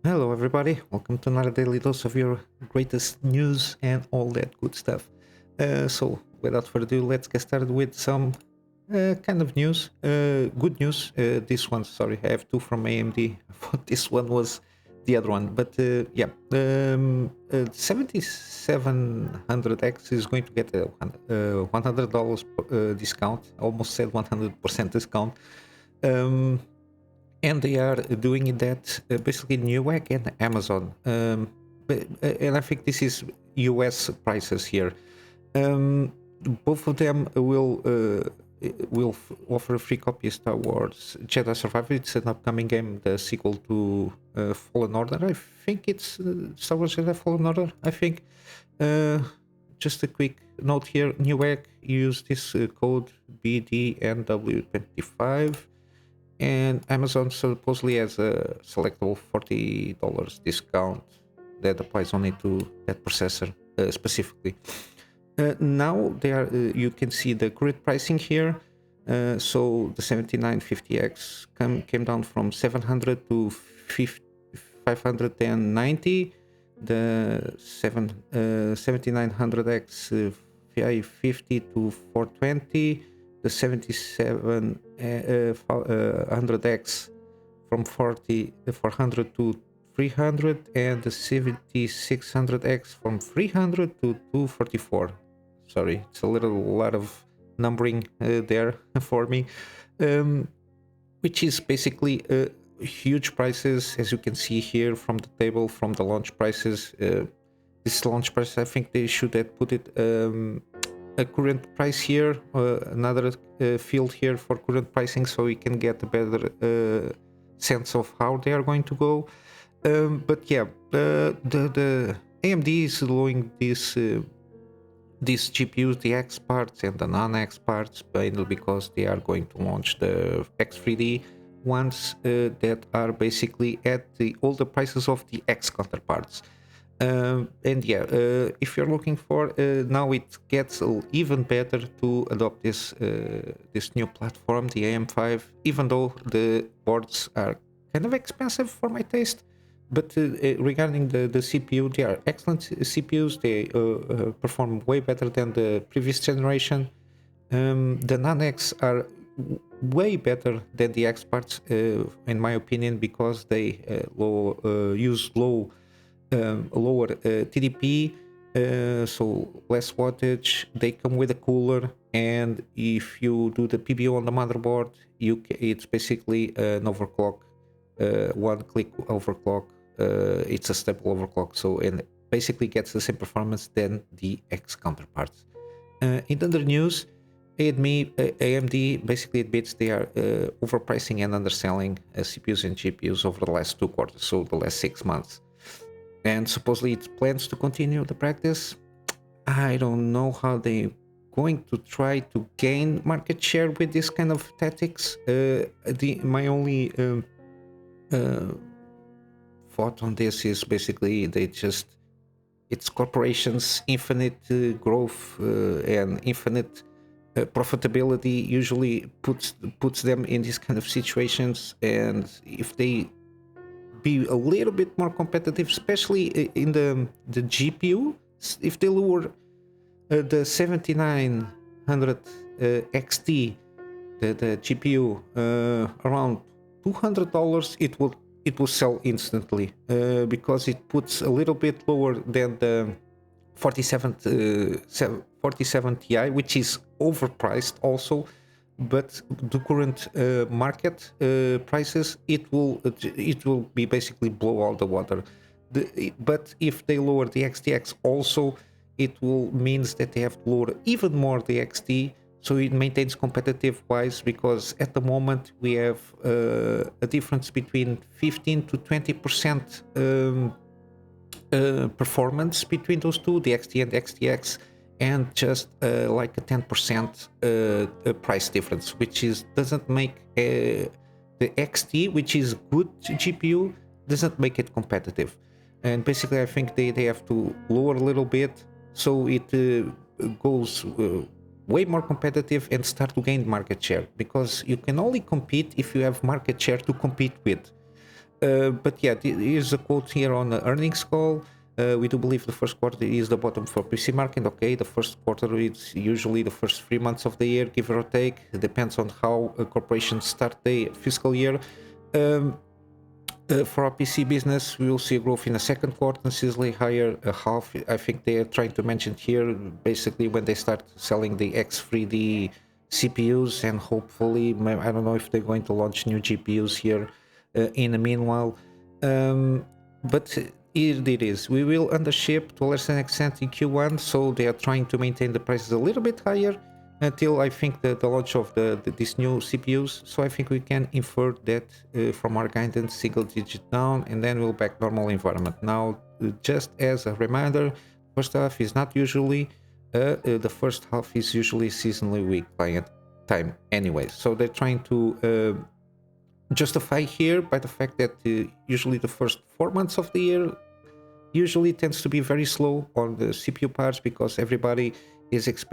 Hello, everybody. Welcome to another daily dose of your greatest news and all that good stuff. So, without further ado, let's get started with some kind of news. Good news. This one, sorry, I have two from AMD. I thought this one was the other one, but yeah, 7700X is going to get a $100 discount. Almost said 100% discount. And they are doing that basically Newegg and Amazon. And I think this is US prices here. Both of them will offer free copies towards Jedi Survivor. It's an upcoming game, the sequel to Fallen Order. I think it's Star Wars Jedi Fallen Order. I think. Just a quick note here: Newegg, use this code BDNW25. And Amazon supposedly has a selectable $40 discount that applies only to that processor specifically. Now they are. You can see the current pricing here. So the 7950X came down from 700 to 590. The 7900X 550 to 420. The 7700X from 400 to 300, and the 7600X from 300 to 244. Sorry, it's a lot of numbering there for me, which is basically huge prices, as you can see here from the table, from the launch prices. This launch price, I think they should have put it a current price here, another field here for current pricing, so we can get a better sense of how they are going to go. But yeah, the AMD is allowing these GPUs, the X parts and the non-X parts, mainly because they are going to launch the X3D ones that are basically at the older prices of the X counterparts. And yeah, if you're looking for now, it gets even better to adopt this new platform, the AM5. Even though the boards are kind of expensive for my taste, but regarding the CPU, they are excellent CPUs. They perform way better than the previous generation. The non-X are way better than the X parts, in my opinion, because they use lower TDP, so less wattage. They come with a cooler, and if you do the PBO on the motherboard, it's basically an overclock, one-click overclock. It's a stable overclock, so and basically gets the same performance than the X counterparts. In other news, AMD basically admits they are overpricing and underselling CPUs and GPUs over the last 2 quarters, so the last 6 months. And supposedly it plans to continue the practice. I don't know how they're going to try to gain market share with this kind of tactics. My only thought on this is basically it's corporations' infinite growth and infinite profitability usually puts them in these kind of situations. And if they be a little bit more competitive, especially in the GPU, if they lower the 7900 XT, the GPU around $200, it will sell instantly, because it puts a little bit lower than the 47 Ti, which is overpriced also. But the current market prices, it will be basically blow all the water. But if they lower the XTX also, it will means that they have to lower even more the XT, so it maintains competitive wise, because at the moment we have a difference between 15 to 20% performance between those two, the XT and the XTX, and just like a 10% price difference, which doesn't make the XT, which is good GPU, doesn't make it competitive. And basically, I think they have to lower a little bit so it goes way more competitive and start to gain market share, because you can only compete if you have market share to compete with. But yeah, here's a quote here on the earnings call. We do believe the first quarter is the bottom for PC market. Okay, the first quarter is usually the first 3 months of the year, give or take. It depends on how corporations start the fiscal year. For our PC business, we will see a growth in the second quarter, seasonally higher half. I think they are trying to mention here, basically when they start selling the X3D CPUs, and hopefully, I don't know if they're going to launch new GPUs here in the meanwhile. But here it is. We will undership to a lesser extent in Q1, so they are trying to maintain the prices a little bit higher until I think the launch of these new CPUs. So I think we can infer that from our guidance, single digit down, and then we'll back normal environment. Now, just as a reminder, first half is not usually the first half is usually seasonally weak client time anyway. So they're trying to justify here by the fact that usually the first 4 months of the year usually tends to be very slow on the CPU parts, because everybody is it's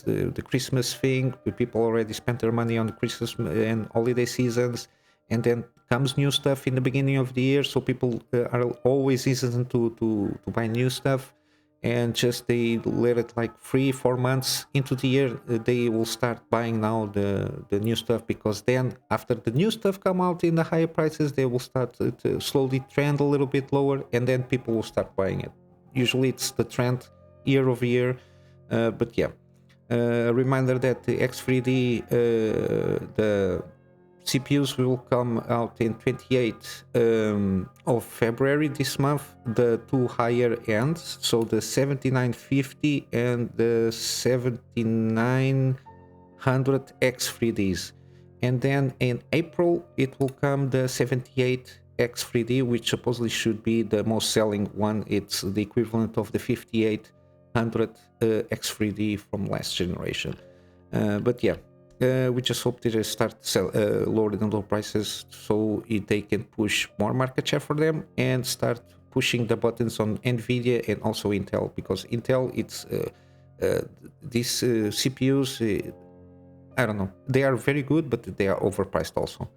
the Christmas thing. People already spent their money on Christmas and holiday seasons, and then comes new stuff in the beginning of the year, so people are always hesitant to buy new stuff, and just they let it like 3-4 months into the year, they will start buying now the new stuff, because then after the new stuff come out in the higher prices, they will start to slowly trend a little bit lower, and then people will start buying it. Usually it's the trend year over year. But yeah, a reminder that the X3D, the CPUs will come out in 28 of February this month, the two higher ends, so the 7950 and the 7900 X3Ds. And then in April, it will come the 78 X3D, which supposedly should be the most selling one. It's the equivalent of the 5800 X3D from last generation. But yeah, we just hope they start lowering low prices so they can push more market share for them and start pushing the buttons on Nvidia and also Intel, because Intel, it's these CPUs, I don't know, they are very good, but they are overpriced also.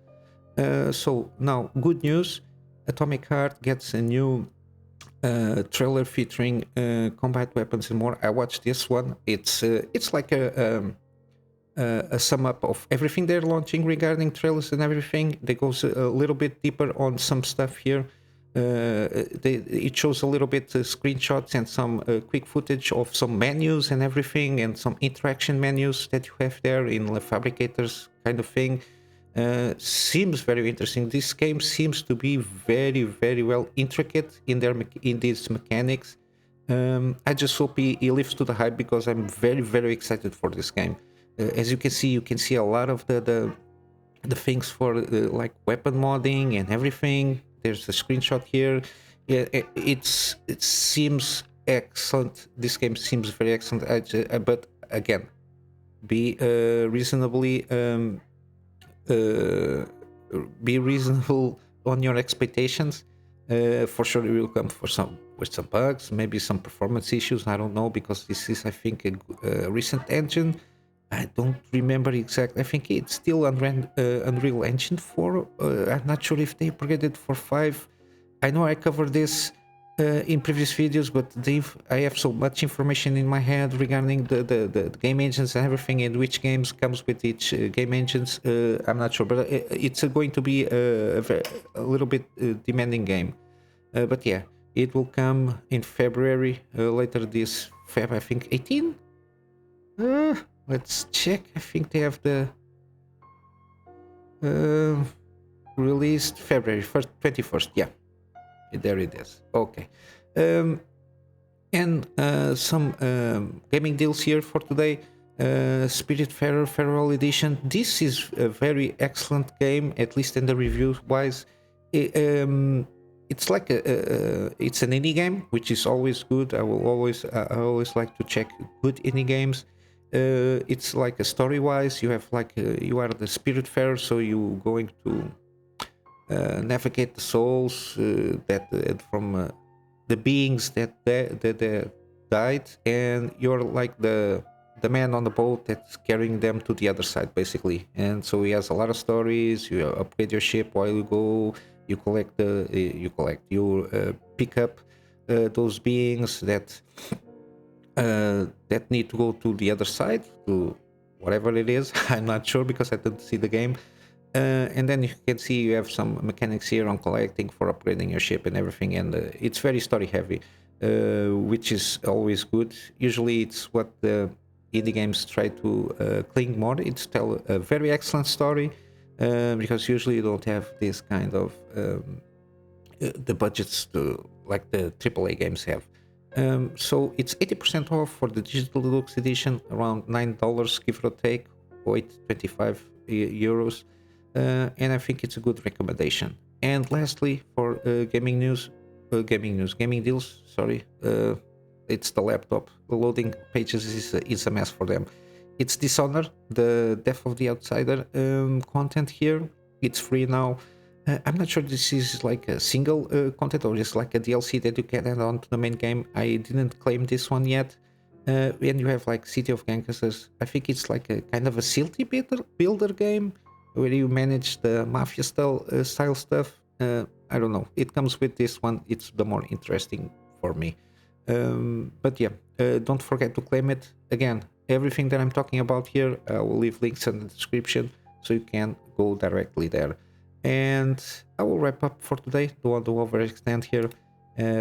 So now, good news, Atomic Heart gets a new trailer featuring combat weapons and more. I watched this one. It's like a sum up of everything they're launching regarding trailers and everything. They goes a little bit deeper on some stuff here. It shows a little bit screenshots and some quick footage of some menus and everything, and some interaction menus that you have there in the fabricators kind of thing. Seems very interesting. This game seems to be very, very well intricate in these mechanics. I just hope he lives to the hype, because I'm very, very excited for this game. As you can see a lot of the things for like weapon modding and everything. There's a screenshot here. Yeah, it seems excellent. This game seems very excellent. But again, be reasonably be reasonable on your expectations. For sure, it will come with some bugs, maybe some performance issues. I don't know, because this is, I think, a recent engine. I don't remember exactly. I think it's still Unreal Engine 4. I'm not sure if they upgraded for 5. I know I covered this in previous videos, but I have so much information in my head regarding the game engines and everything, and which games comes with each game engines. I'm not sure, but it's going to be a little bit demanding game. But yeah, it will come in February, later this Feb, I think 18. Let's check. I think they have the released February 1st, 21st. Yeah, there it is. Okay. And some gaming deals here for today. Spiritfarer Feral Edition. This is a very excellent game, at least in the review wise. It's like it's an indie game, which is always good. I always like to check good indie games. It's like a story-wise, you have like you are the Spiritfarer, so you going to navigate the souls that from the beings that died, and you're like the man on the boat that's carrying them to the other side, basically. And so he has a lot of stories. You upgrade your ship while you go You collect the you pick up those beings that need to go to the other side, to whatever it is. I'm not sure because I didn't see the game. And then you can see you have some mechanics here on collecting for upgrading your ship and everything, and it's very story heavy, which is always good. Usually it's what the indie games try to cling more. It's tell a very excellent story, because usually you don't have this kind of the budgets to like the AAA games have. So it's 80% off for the digital deluxe edition, around $9 give or take, or 25 euros, and I think it's a good recommendation. And lastly, for gaming deals. Sorry, it's the laptop. The loading pages is a mess for them. It's Dishonored, the Death of the Outsider content here. It's free now. I'm not sure this is like a single content or just like a DLC that you can add on to the main game. I didn't claim this one yet. And you have like City of Gangsters. I think it's like a kind of a city builder game where you manage the mafia style stuff. I don't know. It comes with this one. It's the more interesting for me. But yeah, don't forget to claim it. Again, everything that I'm talking about here, I will leave links in the description so you can go directly there. And I will wrap up for today. Don't want to overextend here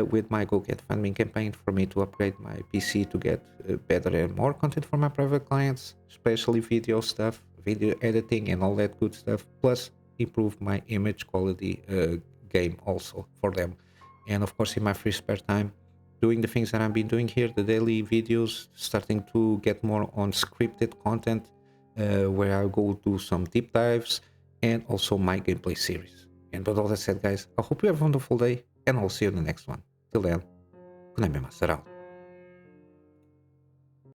with my Go Get Funding campaign for me to upgrade my PC to get better and more content for my private clients, especially video stuff, video editing and all that good stuff, plus improve my image quality game also for them. And of course, in my free spare time, doing the things that I've been doing here, the daily videos, starting to get more on scripted content where I go do some deep dives, and also my gameplay series. And with all that said, guys, I hope you have a wonderful day, and I'll see you in the next one. Till then, Kunamy Master out.